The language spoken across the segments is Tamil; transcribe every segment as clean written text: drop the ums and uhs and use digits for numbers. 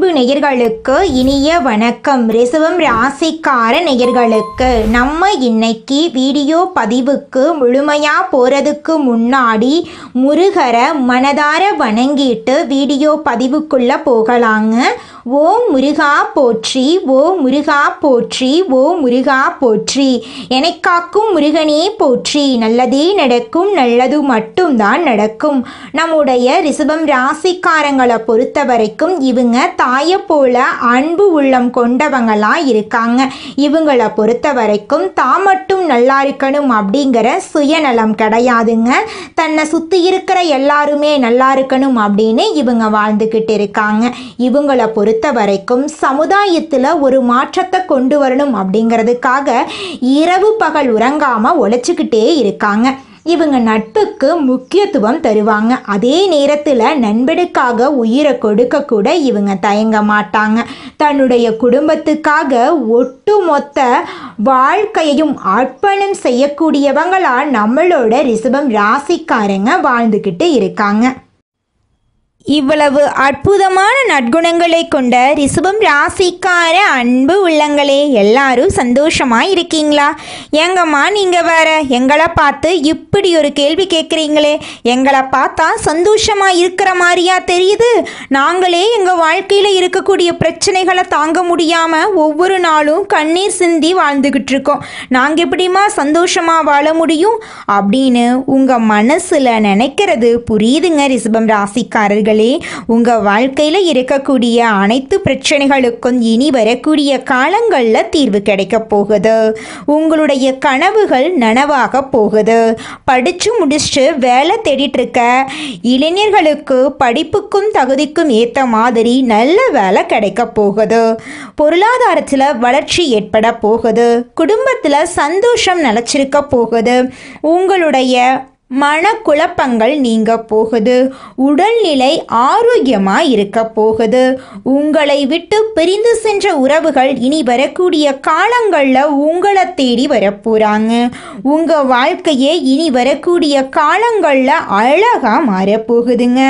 அன்பு நேயர்களுக்கு இனிய வணக்கம். ரிஷபம் ராசிக்கார நேயர்களுக்கு நம்ம இன்னைக்கு வீடியோ பதிவுக்கு முழுமையா போறதுக்கு முன்னாடி முருகரை மனதார வணங்கிட்டு வீடியோ பதிவுக்குள்ள போகலாங்க. ஓம் முருகா போற்றி, ஓம் முருகா போற்றி, ஓம் முருகா போற்றி. எனக்காக்கும் முருகனே போற்றி. நல்லதே நடக்கும், நல்லது மட்டும்தான் நடக்கும். நம்முடைய ரிஷபம் ராசிக்காரங்களை பொறுத்த வரைக்கும் இவங்க தாயை போல அன்பு உள்ளம் கொண்டவங்களா இருக்காங்க. இவங்களை பொறுத்த வரைக்கும் தான் மட்டும் நல்லா இருக்கணும் அப்படிங்கிற சுயநலம் கிடையாதுங்க. தன்னை சுற்றி இருக்கிற எல்லாருமே நல்லா இருக்கணும் அப்படின்னு இவங்க வாழ்ந்துக்கிட்டு இருக்காங்க. இவங்களை பொறுத்த வரைக்கும் சமுதாயத்தில் ஒரு மாற்றத்தை கொண்டு வரணும் அப்படிங்கிறதுக்காக இரவு பகல் உறங்காம உழைச்சிக்கிட்டே இருக்காங்க. இவங்க நட்புக்கு முக்கியத்துவம் தருவாங்க. அதே நேரத்தில் நண்பனுக்காக உயிரை கொடுக்க கூட இவங்க தயங்க மாட்டாங்க. தன்னுடைய குடும்பத்துக்காக ஒட்டுமொத்த வாழ்க்கையையும் அர்ப்பணம் செய்யக்கூடியவங்களா நம்மளோட ரிஷபம் ராசிக்காரங்க வாழ்ந்துக்கிட்டு இருக்காங்க. இவ்வளவு அற்புதமான நற்குணங்களை கொண்ட ரிஷபம் ராசிக்கார அன்பு உள்ளங்களே, எல்லாரும் சந்தோஷமா இருக்கீங்களா? எங்கம்மா நீங்கள் வேற எங்களை பார்த்து இப்படி ஒரு கேள்வி கேட்குறீங்களே, எங்களை பார்த்தா சந்தோஷமா இருக்கிற மாதிரியா தெரியுது? நாங்களே எங்கள் வாழ்க்கையில் இருக்கக்கூடிய பிரச்சனைகளை தாங்க முடியாமல் ஒவ்வொரு நாளும் கண்ணீர் சிந்தி வாழ்ந்துக்கிட்டு இருக்கோம். நாங்கள் எப்படிமா சந்தோஷமாக வாழ முடியும் அப்படின்னு உங்கள் மனசில் நினைக்கிறது புரியுதுங்க. ரிஷபம் ராசிக்காரர்கள், உங்க வாழ்க்கையில இருக்கக்கூடிய அனைத்து பிரச்சனைகளுக்கும் இனி வரக்கூடிய காலங்கள்ல தீர்வு கிடைக்க போகுது. உங்களுடைய கனவுகள் நனவாக போகுது. படிச்சு முடிச்சுட்டு வேலை தேடிட்டு இருக்க இளைஞர்களுக்கு படிப்புக்கும் தகுதிக்கும் ஏற்ற மாதிரி நல்ல வேலை கிடைக்க போகுது. பொருளாதாரத்தில் வளர்ச்சி ஏற்பட போகுது. குடும்பத்தில் சந்தோஷம் நிலச்சிருக்க போகுது. உங்களுடைய மனக்குழப்பங்கள் நீங்க போகுது. உடல்நிலை ஆரோக்கியமாக இருக்க போகுது. உங்களை விட்டு பிரிந்து சென்ற உறவுகள் இனி வரக்கூடிய காலங்களில் உங்களை தேடி வரப்போகிறாங்க. உங்கள் வாழ்க்கையே இனி வரக்கூடிய காலங்களில் அழகாக மாறப்போகுதுங்க.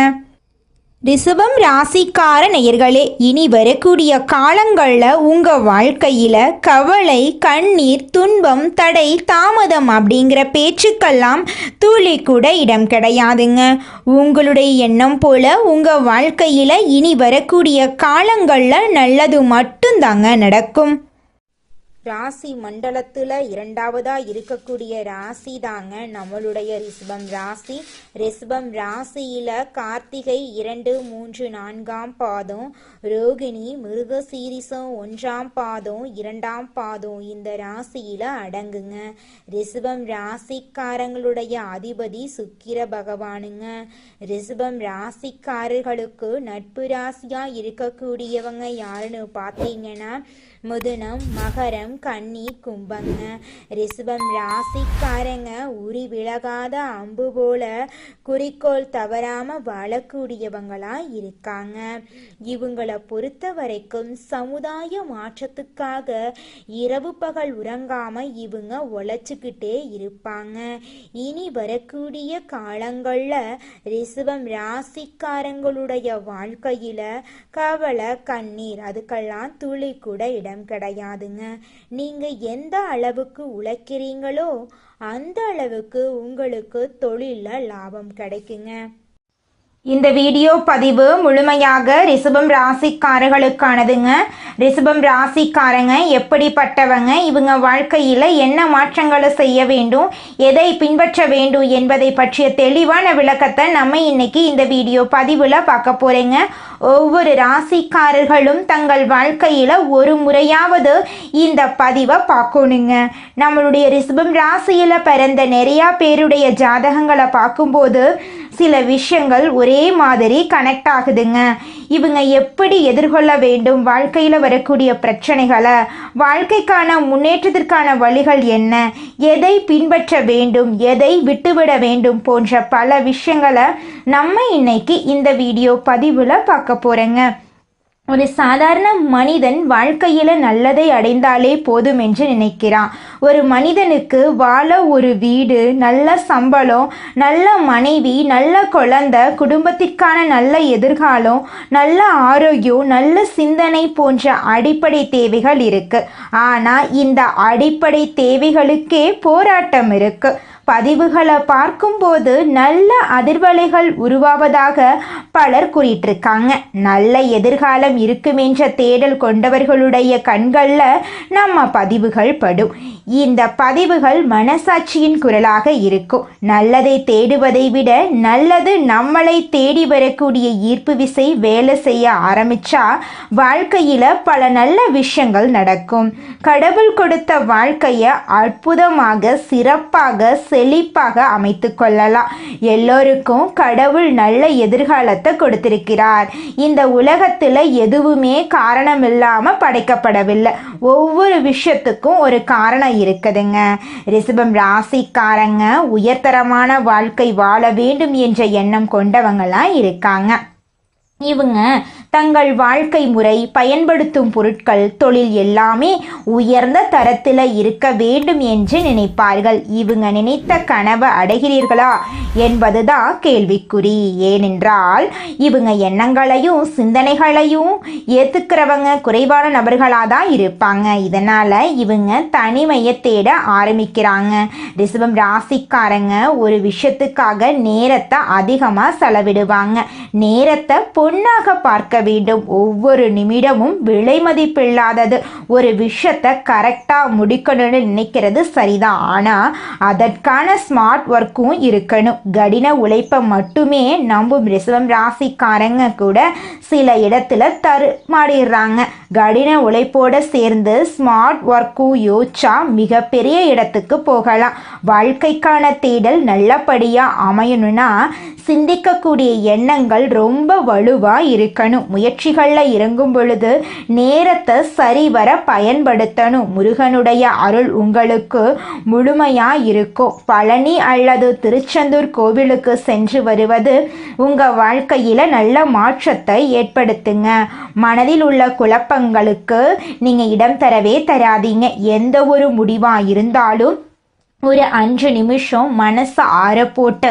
ரிஷபம் ராசிக்கார நேயர்களே, இனி வரக்கூடிய காலங்களில் உங்கள் வாழ்க்கையில் கவலை, கண்ணீர், துன்பம், தடை, தாமதம் அப்படிங்கிற பேச்சுக்கெல்லாம் துளி கூட இடம் கிடையாதுங்க. உங்களுடைய எண்ணம் போல உங்கள் வாழ்க்கையில் இனி வரக்கூடிய காலங்களில் நல்லது மட்டும்தாங்க நடக்கும். ராசி மண்டலத்தில் இரண்டாவதாக இருக்கக்கூடிய ராசி தாங்க நம்மளுடைய ரிஷபம் ராசி. ரிஷபம் ராசியில் கார்த்திகை 2, 3, 4ஆம் பாதம், ரோகிணி, மிருகசீரிசம் 1ஆம் பாதம், 2ஆம் பாதம் இந்த ராசியில் அடங்குங்க. ரிஷபம் ராசிக்காரங்களுடைய அதிபதி சுக்கிர பகவானுங்க. ரிஷபம் ராசிக்காரர்களுக்கு நட்பு ராசியாக இருக்கக்கூடியவங்க யாருன்னு பார்த்தீங்கன்னா மிதுனம், மகரம், கன்னி, கும்பங்க. ரிஷபம் ராசிக்காரங்க உரி விலகாத அம்பு போல குறிக்கோள் தவறாம வாழக்கூடியவங்களா இருக்காங்க. இவங்களை பொறுத்த வரைக்கும் சமுதாய மாற்றத்துக்காக இரவு பகல் உறங்காம இவங்க உழைச்சிக்கிட்டே இருப்பாங்க. இனி வரக்கூடிய காலங்கள்ல ரிஷபம் ராசிக்காரங்களுடைய வாழ்க்கையில கவலை, கண்ணீர் அதுக்கெல்லாம் துளி கூட இடம் கிடையாதுங்க. நீங்க எந்த அளவுக்கு உழைக்கிறீங்களோ அந்த அளவுக்கு உங்களுக்கு தொழில்ல லாபம் கிடைக்குங்க. இந்த வீடியோ பதிவு முழுமையாக ரிஷபம் ராசிக்காரர்களுக்கானதுங்க. ரிஷபம் ராசிக்காரங்க எப்படிப்பட்டவங்க, இவங்க வாழ்க்கையில் என்ன மாற்றங்களை செய்ய வேண்டும், எதை பின்பற்ற வேண்டும் என்பதை பற்றிய தெளிவான விளக்கத்தை நம்ம இன்னைக்கு இந்த வீடியோ பதிவில் பார்க்க போகிறேங்க. ஒவ்வொரு ராசிக்காரர்களும் தங்கள் வாழ்க்கையில் ஒரு முறையாவது இந்த பதிவை பார்க்கணுங்க. நம்மளுடைய ரிஷபம் ராசியில் பிறந்த நிறையா பேருடைய ஜாதகங்களை பார்க்கும்போது சில விஷயங்கள் ஒரே மாதிரி கனெக்ட் ஆகுதுங்க. இவங்க எப்படி எதிர்கொள்ள வேண்டும், வாழ்க்கையில் வரக்கூடிய பிரச்சனைகளை, வாழ்க்கைக்கான முன்னேற்றத்திற்கான வழிகள் என்ன, எதை பின்பற்ற வேண்டும், எதை விட்டுவிட வேண்டும் போன்ற பல விஷயங்களை நம்ம இன்னைக்கு இந்த வீடியோ பதிவில் பார்க்க போகிறேங்க. ஒரு சாதாரண மனிதன் வாழ்க்கையில் நல்லதை அடைந்தாலே போதும் என்று நினைக்கிறான். ஒரு மனிதனுக்கு வாழ ஒரு வீடு, நல்ல சம்பளம், நல்ல மனைவி, நல்ல குழந்தை, குடும்பத்திற்கான நல்ல எதிர்காலம், நல்ல ஆரோக்கியம், நல்ல சிந்தனை போன்ற அடிப்படை தேவைகள் இருக்கு. ஆனால் இந்த அடிப்படை தேவைகளுக்கே போராட்டம் இருக்கு. பதிவுகளை பார்க்கும்போது நல்ல அதிர்வலைகள் உருவாவதாக பலர் கூறிட்டிருக்காங்க. நல்ல எதிர்காலம் இருக்குமென்ற தேடல் கொண்டவர்களுடைய கண்களில் நம்ம பதிவுகள் படும். இந்த பதிவுகள் மனசாட்சியின் குரலாக இருக்கும். நல்லதை தேடுவதை விட நல்லது நம்மளை தேடி வரக்கூடிய ஈர்ப்பு விசை வேலை செய்ய ஆரம்பிச்சா வாழ்க்கையில் பல நல்ல விஷயங்கள் நடக்கும். கடவுள் கொடுத்த வாழ்க்கையை அற்புதமாக, சிறப்பாக, செழிப்பாக அமைத்து கொள்ளலாம். எல்லோருக்கும் கடவுள் நல்ல எதிர்காலத்தை கொடுத்திருக்கிறார். இந்த உலகத்தில் எதுவுமே காரணம் இல்லாமல் படைக்கப்படவில்லை. ஒவ்வொரு விஷயத்துக்கும் ஒரு காரணம் இருக்குதுங்க. ரிஷபம் ராசிக்காரங்க உயர்தரமான வாழ்க்கை வாழ வேண்டும் என்ற எண்ணம் கொண்டவங்களாம் இருக்காங்க. இவங்க தங்கள் வாழ்க்கை முறை, பயன்படுத்தும் பொருட்கள், தொழில் எல்லாமே உயர்ந்த தரத்தில் இருக்க வேண்டும் என்று நினைப்பார்கள். இவங்க நினைத்த கனவை அடைகிறீர்களா என்பதுதான் கேள்விக்குறி. ஏனென்றால் இவங்க எண்ணங்களையும் சிந்தனைகளையும் ஏற்றுக்கிறவங்க குறைவான நபர்களாக தான் இருப்பாங்க. இதனால் இவங்க தனிமையை தேட ஆரம்பிக்கிறாங்க. ரிஷபம் ராசிக்காரங்க ஒரு விஷயத்துக்காக நேரத்தை அதிகமாக செலவிடுவாங்க. நேரத்தை பொன்னாக பார்க்க வேண்டும். ஒவ்வொரு நிமிடமும் விலை மதிப்பில்லாதது. ஒரு விஷயத்தை கரெக்டாக முடிக்கணும்னு நினைக்கிறது சரிதான், ஆனால் அதற்கான ஸ்மார்ட் ஒர்க்கும் இருக்கணும். கடின உழைப்பை மட்டுமே நம்பும் ரிஷபம் ராசிக்காரங்க கூட சில இடத்துல தருமாறிடுறாங்க. கடின உழைப்போடு சேர்ந்து ஸ்மார்ட் ஒர்க்கும் யோசிச்சா மிகப்பெரிய இடத்துக்கு போகலாம். வாழ்க்கைக்கான தேடல் நல்லபடியாக அமையணும்னா சிந்திக்கக்கூடிய எண்ணங்கள் ரொம்ப வலுவாக இருக்கணும். முயற்சிகளில் இறங்கும் பொழுது நேரத்தை சரிவர பயன்படுத்தணும். முருகனுடைய அருள் உங்களுக்கு முழுமையாக இருக்கும். பழனி அல்லது திருச்செந்தூர் கோவிலுக்கு சென்று வருவது உங்கள் வாழ்க்கையில் நல்ல மாற்றத்தை ஏற்படுத்துங்க. மனதில் உள்ள குழப்பங்களுக்கு நீங்கள் இடம் தரவே தராதீங்க. எந்த ஒரு முடிவாக இருந்தாலும் ஒரு 5 நிமிஷம் மனசை ஆற போட்டு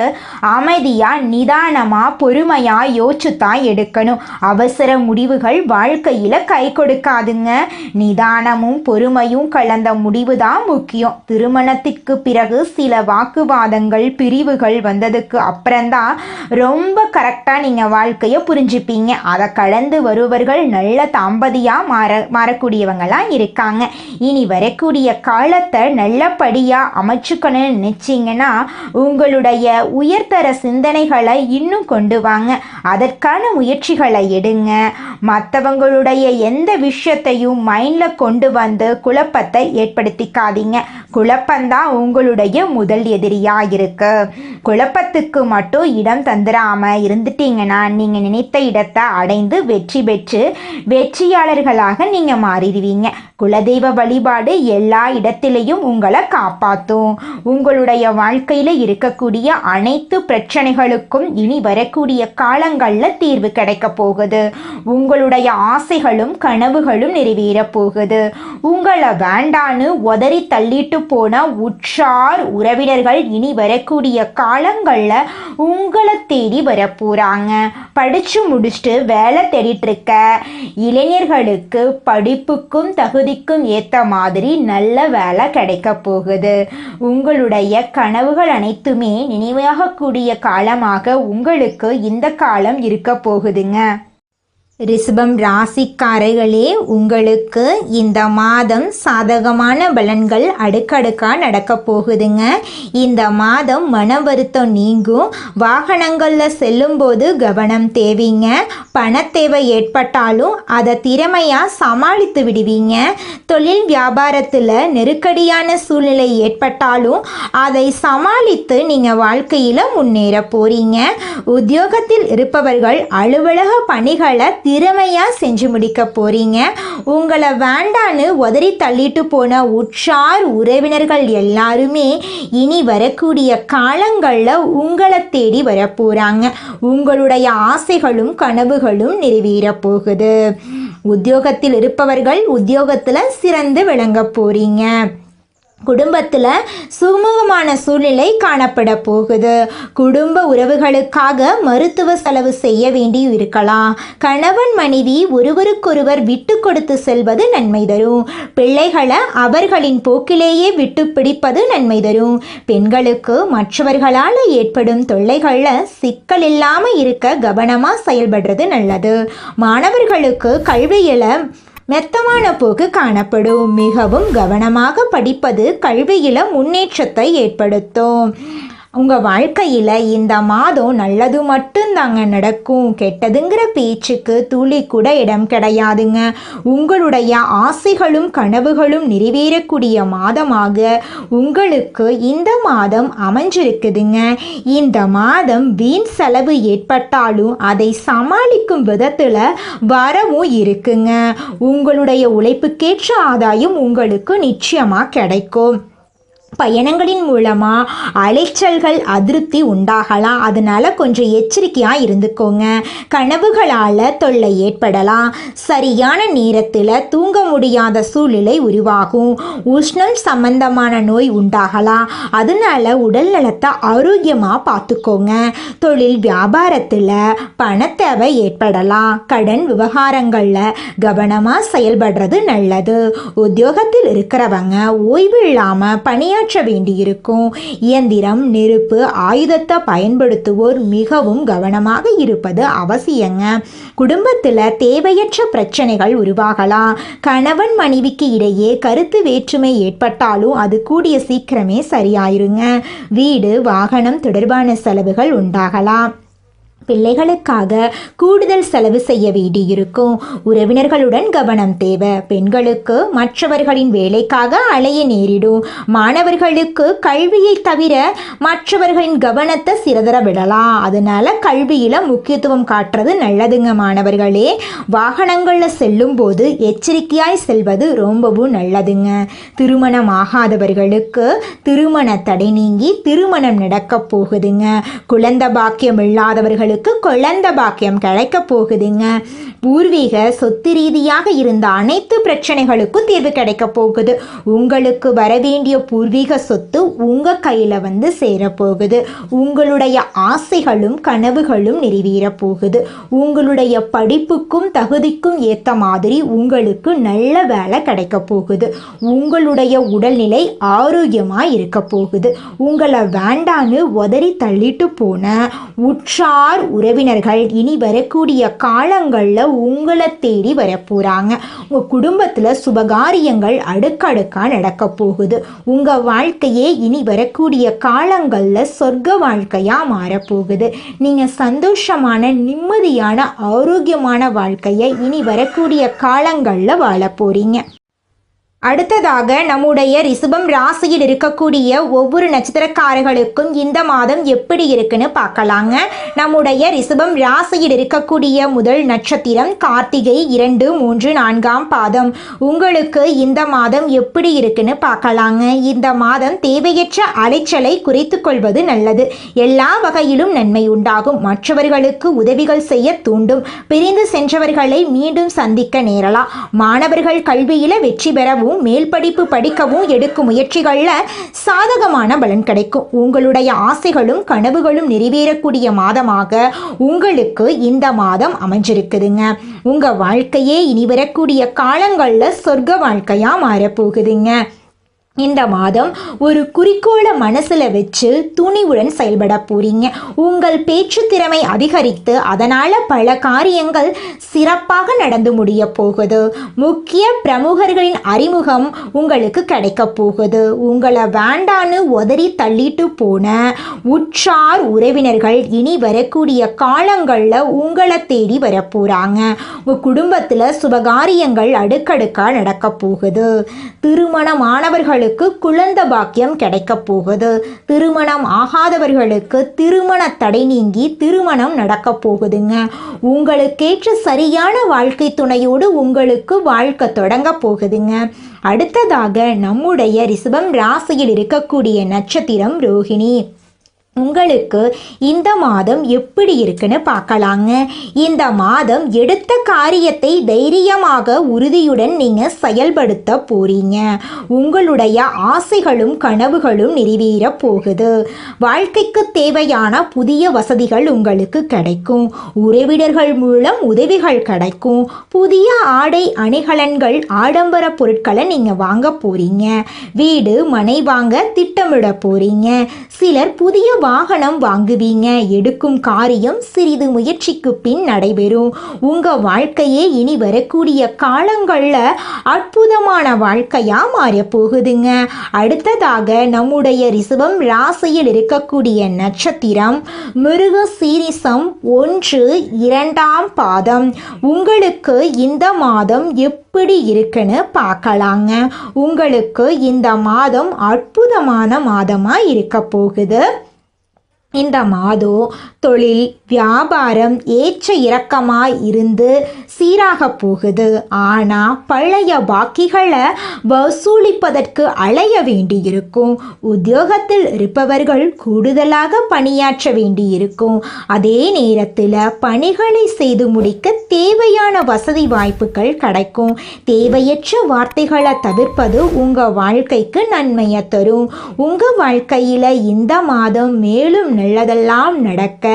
அமைதியாக, நிதானமாக, பொறுமையாக யோசிச்சு தான் எடுக்கணும். அவசர முடிவுகள் வாழ்க்கையில் கை கொடுக்காதுங்க. நிதானமும் பொறுமையும் கலந்த முடிவு தான் முக்கியம். திருமணத்திற்கு பிறகு சில வாக்குவாதங்கள், பிரிவுகள் வந்ததுக்கு அப்புறம்தான் ரொம்ப கரெக்டாக நீங்கள் வாழ்க்கையை புரிஞ்சுப்பீங்க. அதை கடந்து வருவர்கள் நல்ல தம்பதியாக மாறக்கூடியவங்களாம் இருக்காங்க. இனி வரக்கூடிய காலத்தை நல்லபடியாக வச்சுக்கணும்னு நினச்சிங்கன்னா உங்களுடைய உயர்தர சிந்தனைகளை இன்னும் கொண்டு வாங்க. அதற்கான முயற்சிகளை எடுங்க. மற்றவங்களுடைய எந்த விஷயத்தையும் மைண்டில் கொண்டு வந்து குழப்பத்தை ஏற்படுத்திக்காதீங்க. குழப்பந்தான் உங்களுடைய முதல் எதிரியாக இருக்கு. குழப்பத்துக்கு மட்டும் இடம் தந்துடாமல் இருந்துட்டீங்கன்னா நீங்கள் நினைத்த இடத்தை அடைந்து வெற்றி பெற்று வெற்றியாளர்களாக நீங்கள் மாறிடுவீங்க. குலதெய்வ வழிபாடு எல்லா இடத்திலையும் உங்களை காப்பாற்றும். உங்களுடைய வாழ்க்கையில் இருக்கக்கூடிய அனைத்து பிரச்சனைகளுக்கும் இனி வரக்கூடிய காலங்களில் தீர்வு கிடைக்க போகுது. உங்களுடைய ஆசைகளும் கனவுகளும் நிறைவேற போகுது. உங்களை வேண்டான்னு உதறி தள்ளிட்டு போன உற்றார் உறவினர்கள் இனி வரக்கூடிய காலங்களில் உங்களை தேடி வரப்போறாங்க. படிச்சு முடிச்சுட்டு வேலை தேடிட்டு இருக்க இளைஞர்களுக்கு படிப்புக்கும் தகுதிக்கும் ஏற்ற மாதிரி நல்ல வேலை கிடைக்க போகுது. உங்களுடைய கனவுகள் அனைத்துமே நினைவாகக்கூடிய காலமாக உங்களுக்கு இந்த காலம் இருக்க போகுதுங்க. ரிஷபம் ராசிக்காரர்களே, உங்களுக்கு இந்த மாதம் சாதகமான பலன்கள் அடுக்கடுக்காக நடக்க போகுதுங்க. இந்த மாதம் மன வருத்தம் நீங்கும். வாகனங்களில் செல்லும்போது கவனம் தேவைங்க. பண தேவை ஏற்பட்டாலும் அதை திறமையாக சமாளித்து விடுவீங்க. தொழில் வியாபாரத்தில் நெருக்கடியான சூழ்நிலை ஏற்பட்டாலும் அதை சமாளித்து நீங்கள் வாழ்க்கையில் முன்னேற போகிறீங்க. உத்தியோகத்தில் இருப்பவர்கள் அலுவலக பணிகளை திறமையாக செஞ்சு முடிக்க போகிறீங்க. உங்களை வேண்டான்னு உதறி தள்ளிட்டு போன உற்றார் உறவினர்கள் எல்லாருமே இனி வரக்கூடிய காலங்களில் உங்களை தேடி வரப்போகிறாங்க. உங்களுடைய ஆசைகளும் கனவுகளும் நிறைவேற போகுது. உத்தியோகத்தில் இருப்பவர்கள் உத்தியோகத்தில் சிறந்து விளங்க போகிறீங்க. குடும்பத்தில் சுமூகமான சூழ்நிலை காணப்பட போகுது. குடும்ப உறவுகளுக்காக மருத்துவ செலவு செய்ய வேண்டி இருக்கலாம். கணவன் மனைவி ஒருவருக்கொருவர் விட்டு கொடுத்து செல்வது நன்மை தரும். பிள்ளைகளை அவர்களின் போக்கிலேயே விட்டு பிடிப்பது நன்மை தரும். பெண்களுக்கு மற்றவர்களால் ஏற்படும் தொல்லைகளில் சிக்கல் இல்லாமல் இருக்க கவனமாக செயல்படுறது நல்லது. மாணவர்களுக்கு கல்வியில் மெத்தமான போக்கு காணப்படும். மிகவும் கவனமாக படிப்பது கல்வியில் முன்னேற்றத்தை ஏற்படுத்தும். உங்கள் வாழ்க்கையில் இந்த மாதம் நல்லது மட்டும்தாங்க நடக்கும். கெட்டதுங்கிற பேச்சுக்கு துளி கூட இடம் கிடையாதுங்க. உங்களுடைய ஆசைகளும் கனவுகளும் நிறைவேறக்கூடிய மாதமாக உங்களுக்கு இந்த மாதம் அமைஞ்சிருக்குதுங்க. இந்த மாதம் வீண் செலவு ஏற்பட்டாலும் அதை சமாளிக்கும் விதத்தில் வரவும் இருக்குங்க. உங்களுடைய உழைப்புக்கேற்ற ஆதாயம் உங்களுக்கு நிச்சயமாக கிடைக்கும். பயணங்களின் மூலமாக அலைச்சல்கள் அதிருப்தி உண்டாகலாம். அதனால் கொஞ்சம் எச்சரிக்கையாக இருந்துக்கோங்க. கனவுகளால் தொல்லை ஏற்படலாம். சரியான நேரத்தில் தூங்க முடியாத சூழ்நிலை உருவாகும். உஷ்ணம் சம்பந்தமான நோய் உண்டாகலாம். அதனால் உடல் நலத்தை ஆரோக்கியமாக பார்த்துக்கோங்க. தொழில் வியாபாரத்தில் பணத்தேவை ஏற்படலாம். கடன் விவகாரங்களில் கவனமாக செயல்படுறது நல்லது. உத்தியோகத்தில் இருக்கிறவங்க ஓய்வு இல்லாமல் பணியாற்ற வேண்டியிருக்கும். இயந்திரம், நெருப்பு, ஆயுதத்தை பயன்படுத்துவோர் மிகவும் கவனமாக இருப்பது அவசியங்க. குடும்பத்தில் தேவையற்ற பிரச்சனைகள் உருவாகலாம். கணவன் மனைவிக்கு இடையே கருத்து வேற்றுமை ஏற்பட்டாலும் அது கூடிய சீக்கிரமே சரியாயிருங்க. வீடு, வாகனம் தொடர்பான செலவுகள் உண்டாகலாம். பிள்ளைகளுக்காக கூடுதல் செலவு செய்ய வேண்டியிருக்கும். உறவினர்களுடன் கவனம் தேவை. பெண்களுக்கு மற்றவர்களின் வேலைக்காக அலைய நேரிடும். மாணவர்களுக்கு கல்வியை தவிர மற்றவர்களின் கவனத்தை சிதற விடலாம். அதனால கல்வியில் முக்கியத்துவம் காட்டுறது நல்லதுங்க. மாணவர்களே, வாகனங்களில் செல்லும் போது எச்சரிக்கையாய் செல்வது ரொம்பவும் நல்லதுங்க. திருமணம் ஆகாதவர்களுக்கு திருமண தடை நீங்கி திருமணம் நடக்க போகுதுங்க. குழந்தை பாக்கியம் இல்லாதவர்களுக்கு குழந்தை பாக்கியம் கிடைக்க போகுதுங்க. பூர்வீக சொத்து ரீதியாக இருந்த அனைத்து பிரச்சனைகளுக்கும் தீர்வு கிடைக்க போகுது. உங்களுக்கு வரவேண்டிய பூர்வீக சொத்து உங்க கையில சேரப்போகுது. உங்களுடைய ஆசைகளும் கனவுகளும் நிறைவேற போகுது. உங்களுடைய படிப்புக்கும் தகுதிக்கும் ஏற்ற மாதிரி உங்களுக்கு நல்ல வேலை கிடைக்க போகுது. உங்களுடைய உடல்நிலை ஆரோக்கியமாக இருக்க போகுது. உங்களை வேண்டான்னு உதறி தள்ளிட்டு போன உற்றார் உறவினர்கள் இனி வரக்கூடிய காலங்களில் உங்களை தேடி வரப்போகிறாங்க. உங்கள் குடும்பத்தில் சுபகாரியங்கள் அடுக்கடுக்காக நடக்க போகுது. உங்கள் வாழ்க்கையே இனி வரக்கூடிய காலங்களில் சொர்க்க வாழ்க்கையாக மாறப்போகுது. நீங்கள் சந்தோஷமான, நிம்மதியான, ஆரோக்கியமான வாழ்க்கையை இனி வரக்கூடிய காலங்களில் வாழ போகிறீங்க. அடுத்ததாக நம்முடைய ரிஷபம் ராசியில் இருக்கக்கூடிய ஒவ்வொரு நட்சத்திரக்காரர்களுக்கும் இந்த மாதம் எப்படி இருக்குன்னு பார்க்கலாங்க. நம்முடைய ரிஷபம் ராசியில் இருக்கக்கூடிய முதல் நட்சத்திரம் கார்த்திகை 2, 3, 4ஆம் பாதம். உங்களுக்கு இந்த மாதம் எப்படி இருக்குன்னு பார்க்கலாங்க. இந்த மாதம் தேவையற்ற அலைச்சலை குறைத்து கொள்வது நல்லது. எல்லா வகையிலும் நன்மை உண்டாகும். மற்றவர்களுக்கு உதவிகள் செய்ய தூண்டும். பிரிந்து சென்றவர்களை மீண்டும் சந்திக்க நேரலாம். மாணவர்கள் கல்வியில் வெற்றி பெறவும் மேல் படிப்பு படிக்கவும் எடுக்கும் முயற்சிகளில் சாதகமான பலன் கிடைக்கும். உங்களுடைய ஆசைகளும் கனவுகளும் நிறைவேறக்கூடிய மாதமாக உங்களுக்கு இந்த மாதம் அமைஞ்சிருக்குதுங்க. உங்க வாழ்க்கையே இனி வரக்கூடிய காலங்களில் சொர்க்க வாழ்க்கையா மாறப்போகுதுங்க. இந்த மாதம் ஒரு குறிக்கோளை மனசில் வச்சு துணிவுடன் செயல்பட போறீங்க. உங்கள் பேச்சு திறமை அதிகரித்து அதனால் பல காரியங்கள் சிறப்பாக நடந்து முடிய போகுது. முக்கிய பிரமுகர்களின் அறிமுகம் உங்களுக்கு கிடைக்க போகுது. உங்களை வேண்டான்னு உதறி தள்ளிட்டு போன உற்றார் உறவினர்கள் இனி வரக்கூடிய காலங்களில் உங்களை தேடி வரப்போகிறாங்க. உங்கள் குடும்பத்தில் சுபகாரியங்கள் அடுக்கடுக்காக நடக்க போகுது. திருமணமானவர்களுக்கு குழந்தை பாக்கியம் கிடைக்க போகுது. திருமணம் ஆகாதவர்களுக்கு திருமண தடை நீங்கி திருமணம் நடக்க போகுதுங்க. உங்களுக்கேற்ற சரியான வாழ்க்கை துணையோடு உங்களுக்கு வாழ்க்கை தொடங்க போகுதுங்க. அடுத்ததாக நம்முடைய ரிஷபம் ராசியில் இருக்கக்கூடிய நட்சத்திரம் ரோஹிணி. உங்களுக்கு இந்த மாதம் எப்படி இருக்குன்னு பார்க்கலாங்க. இந்த மாதம் எடுத்த காரியத்தை தைரியமாக உறுதியுடன் நீங்கள் செயல்படுத்த போறீங்க. உங்களுடைய ஆசைகளும் கனவுகளும் நிறைவேற போகுது. வாழ்க்கைக்கு தேவையான புதிய வசதிகள் உங்களுக்கு கிடைக்கும். உறவினர்கள் மூலம் உதவிகள் கிடைக்கும். புதிய ஆடை அணிகலன்கள் ஆடம்பர பொருட்களை நீங்கள் வாங்க போறீங்க. வீடு மனை வாங்க திட்டமிட போறீங்க. சிலர் புதிய வாகனம் வாங்குவீங்க. எடுக்கும் காரியம் சிறிது முயற்சிக்கு பின் நடைபெறும். உங்க வாழ்க்கையே இனி வரக்கூடிய காலங்களில் அற்புதமான வாழ்க்கையா மாறப் போகுதுங்க. அடுத்ததாக நம்முடைய ரிஷபம் ராசியில் இருக்கக்கூடிய நட்சத்திரம் மிருக சீரிசம் 1, 2ஆம் பாதம். உங்களுக்கு இந்த மாதம் எப்படி இருக்குன்னு பார்க்கலாங்க. உங்களுக்கு இந்த மாதம் அற்புதமான மாதமாக இருக்க போகுது. இந்த மாதம் தொழில் வியாபாரம் ஏற்ற இறக்கமாய் இருந்து சீராக போகுது. ஆனால் பழைய பாக்கிகளை வசூலிப்பதற்கு அலைய வேண்டியிருக்கும். உத்தியோகத்தில் இருப்பவர்கள் கூடுதலாக பணியாற்ற வேண்டியிருக்கும். அதே நேரத்தில் பணிகளை செய்து முடிக்க தேவையான வசதி வாய்ப்புகள் கிடைக்கும். தேவையற்ற வார்த்தைகளை தவிர்ப்பது உங்கள் வாழ்க்கைக்கு நன்மையை தரும். உங்கள் வாழ்க்கையில் இந்த மாதம் மேலும் நல்லதெல்லாம் நடக்க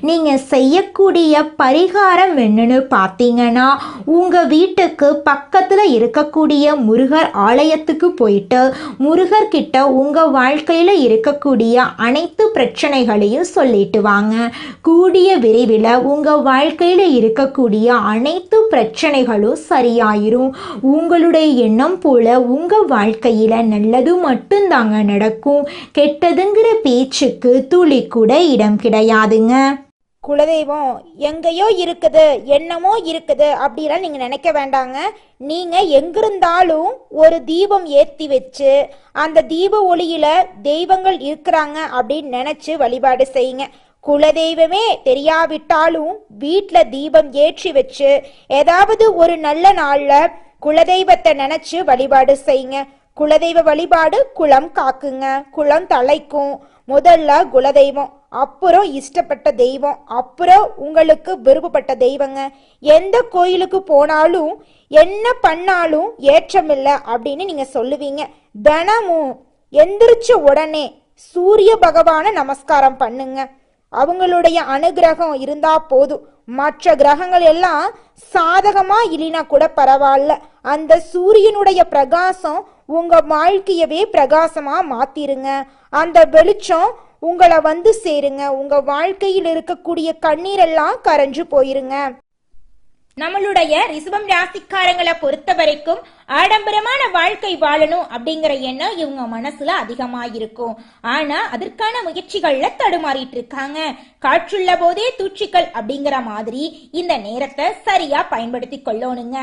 நீங்கள் செய்யக்கூடிய பரிகாரம் என்னன்னு பார்த்தீங்கன்னா, உங்கள் வீட்டுக்கு பக்கத்தில் இருக்கக்கூடிய முருகர் ஆலயத்துக்கு போயிட்டு முருகர்கிட்ட உங்கள் வாழ்க்கையில் இருக்கக்கூடிய அனைத்து பிரச்சனைகளையும் சொல்லிட்டு வாங்க. கூடிய விரைவில் உங்கள் வாழ்க்கையில் இருக்கக்கூடிய அனைத்து பிரச்சனைகளும் சரியாயிரும். உங்களுடைய எண்ணம் போல உங்கள் வாழ்க்கையில் நல்லது மட்டும்தாங்க நடக்கும். கெட்டதுங்கிற பேச்சுக்கு துளி கூட இடம் கிடையாதுங்க. குலதெய்வம் எங்கேயோ இருக்குது, என்னமோ இருக்குது அப்படிலாம் நீங்கள் நினைக்க வேண்டாங்க. நீங்கள் எங்கிருந்தாலும் ஒரு தீபம் ஏற்றி வச்சு அந்த தீப ஒளியில் தெய்வங்கள் இருக்கிறாங்க அப்படின்னு நினச்சி வழிபாடு செய்யுங்க. குலதெய்வமே தெரியாவிட்டாலும் வீட்டில் தீபம் ஏற்றி வச்சு ஏதாவது ஒரு நல்ல நாளில் குலதெய்வத்தை நினச்சி வழிபாடு செய்யுங்க. குலதெய்வ வழிபாடு குலம் காக்குங்க, குலம் தலைக்கும். முதல்ல குலதெய்வம், அப்புறம் இஷ்டப்பட்ட தெய்வம், அப்புறம் உங்களுக்கு விருப்பப்பட்ட தெய்வங்க. எந்த கோயிலுக்கு போனாலும் என்ன பண்ணாலும் ஏற்றமில்லை அப்படின்னு நீங்க சொல்லுவீங்க. தினமும் எந்திரிச்ச உடனே சூரிய பகவானை நமஸ்காரம் பண்ணுங்க. அவங்களுடைய அனுகிரகம் இருந்தா போதும். மற்ற கிரகங்கள் எல்லாம் சாதகமா இல்லைனா கூட பரவாயில்ல, அந்த சூரியனுடைய பிரகாசம் உங்க வாழ்க்கையவே பிரகாசமா மாத்திருங்க. அந்த வெளிச்சம் உங்களை வந்து சேருங்க. உங்க வாழ்க்கையில் இருக்கக்கூடிய கண்ணீரெல்லாம் கரைஞ்சு போயிருங்க. நம்மளுடைய ரிஷபம் ராசிக்காரங்களை பொறுத்த வரைக்கும் ஆடம்பரமான வாழ்க்கை வாழணும் அப்படிங்கிற எண்ணம் இவங்க மனசுல அதிகமா இருக்கும். ஆனா அதற்கான முயற்சிகள்ல தடுமாறிட்டு இருக்காங்க. காற்றுள்ள போதே தூற்றிகள் அப்படிங்கிற மாதிரி இந்த நேரத்தை சரியா பயன்படுத்தி கொள்ளணுங்க.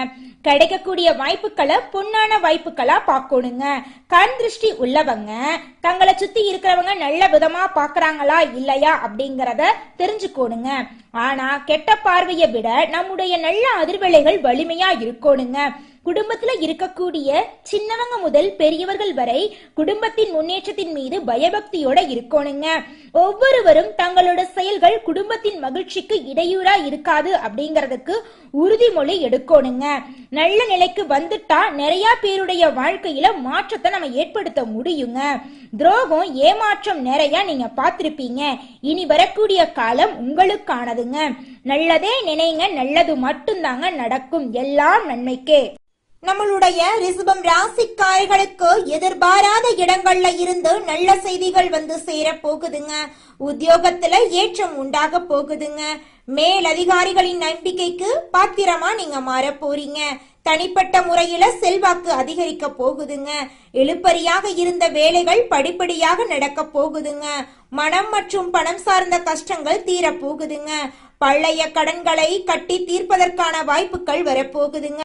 கிடைக்கக்கூடிய வாய்ப்புகளை பொன்னான வாய்ப்புகளா பார்க்கணுங்க. கண் திருஷ்டி உள்ளவங்க தங்களை சுத்தி இருக்கிறவங்க நல்ல விதமா பாக்குறாங்களா இல்லையா அப்படிங்கிறத தெரிஞ்சுக்கோணுங்க. ஆனா கெட்ட பார்வையை விட நம்முடைய நல்ல அதிர்வலைகள் வலிமையா இருக்கணுங்க. குடும்பத்துல இருக்கக்கூடிய சின்னவங்க முதல் பெரியவர்கள் வரை குடும்பத்தின் முன்னேற்றத்தின் மீது பயபக்தியோட இருக்கணுங்க. ஒவ்வொருவரும் தங்களோட செயல்கள் குடும்பத்தின் மகிழ்ச்சிக்கு இடையூறா இருக்காது அப்படிங்கிறதுக்கு உறுதிமொழி எடுக்கணுங்க. நல்ல நிலைக்கு வந்துட்டா நிறைய பேருடைய வாழ்க்கையில மாற்றத்தை நம்ம ஏற்படுத்த முடியுங்க. துரோகம் ஏமாற்றம் நிறைய நீங்க பார்த்திருப்பீங்க. இனி வரக்கூடிய காலம் உங்களுக்கானதுங்க. நல்லதே நினைங்க, நல்லது மட்டும்தாங்க நடக்கும். எல்லாம் நன்மைக்கே. நம்மளுடைய ரிஷபம் ராசிக்காரர்களுக்கு எதிர்பாராத இடங்கள்ல இருந்து நல்ல செய்திகள் வந்து சேர போகுதுங்க. உத்தியோகத்துல ஏற்றம் உண்டாக போகுதுங்க. மேல் அதிகாரிகளின் நம்பிக்கைக்கு பாத்திரமா நீங்க மாற போறீங்க. தனிப்பட்ட முறையில செல்வாக்கு அதிகரிக்க போகுதுங்க. இழுபறியாக இருந்த வேலைகள் படிப்படியாக நடக்க போகுதுங்க. மனம் மற்றும் பணம் சார்ந்த கஷ்டங்கள் தீர போகுதுங்க. பழைய கடன்களை கட்டி தீர்ப்பதற்கான வாய்ப்புகள் வரப்போகுதுங்க.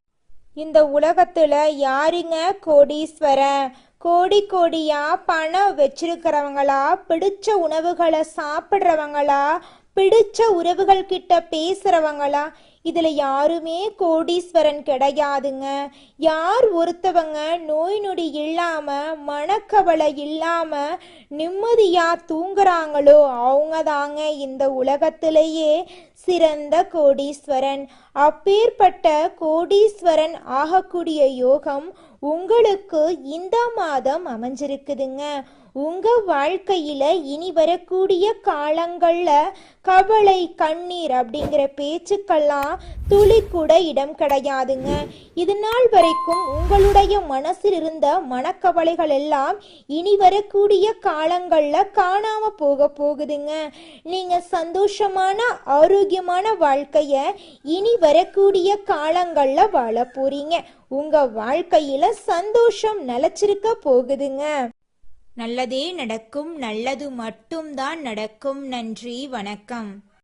இந்த உலகத்துல யாருங்க கோடீஸ்வரன்? கோடி கோடியா பணம் வச்சிருக்கிறவங்களா, பிடிச்ச உணவுகளை சாப்பிட்றவங்களா, பிடிச்ச உறவுகள் கிட்ட பேசுறவங்களா, இதுல யாருமே கோடீஸ்வரன் கிடையாதுங்க. யார் ஒருத்தவங்க நோய் நொடி இல்லாம மனக்கவலை இல்லாம நிம்மதியா தூங்குறாங்களோ அவங்க தாங்க இந்த உலகத்திலேயே சிறந்த கோடீஸ்வரன். அப்பேற்பட்ட கோடீஸ்வரன் ஆகக்கூடிய யோகம் உங்களுக்கு இந்த மாதம் அமைஞ்சிருக்குதுங்க. உங்க வாழ்க்கையில இனி வரக்கூடிய காலங்கள்ல கவலை கண்ணீர் அப்படிங்கிற பேச்சுக்கெல்லாம் துளி கூட இடம் கிடையாதுங்க. இது நாள் வரைக்கும் உங்களுடைய மனசில் இருந்த மனக்கவலைகள் எல்லாம் இனி வரக்கூடிய காலங்கள்ல காணாம போகுதுங்க. நீங்க சந்தோஷமான ஆரோக்கியமான வாழ்க்கைய இனி வரக்கூடிய காலங்கள்ல வாழ போறீங்க. உங்க வாழ்க்கையில சந்தோஷம் நிலைச்சிருக்க போகுதுங்க. நல்லதே நடக்கும், நல்லது மட்டும்தான் நடக்கும். நன்றி, வணக்கம்.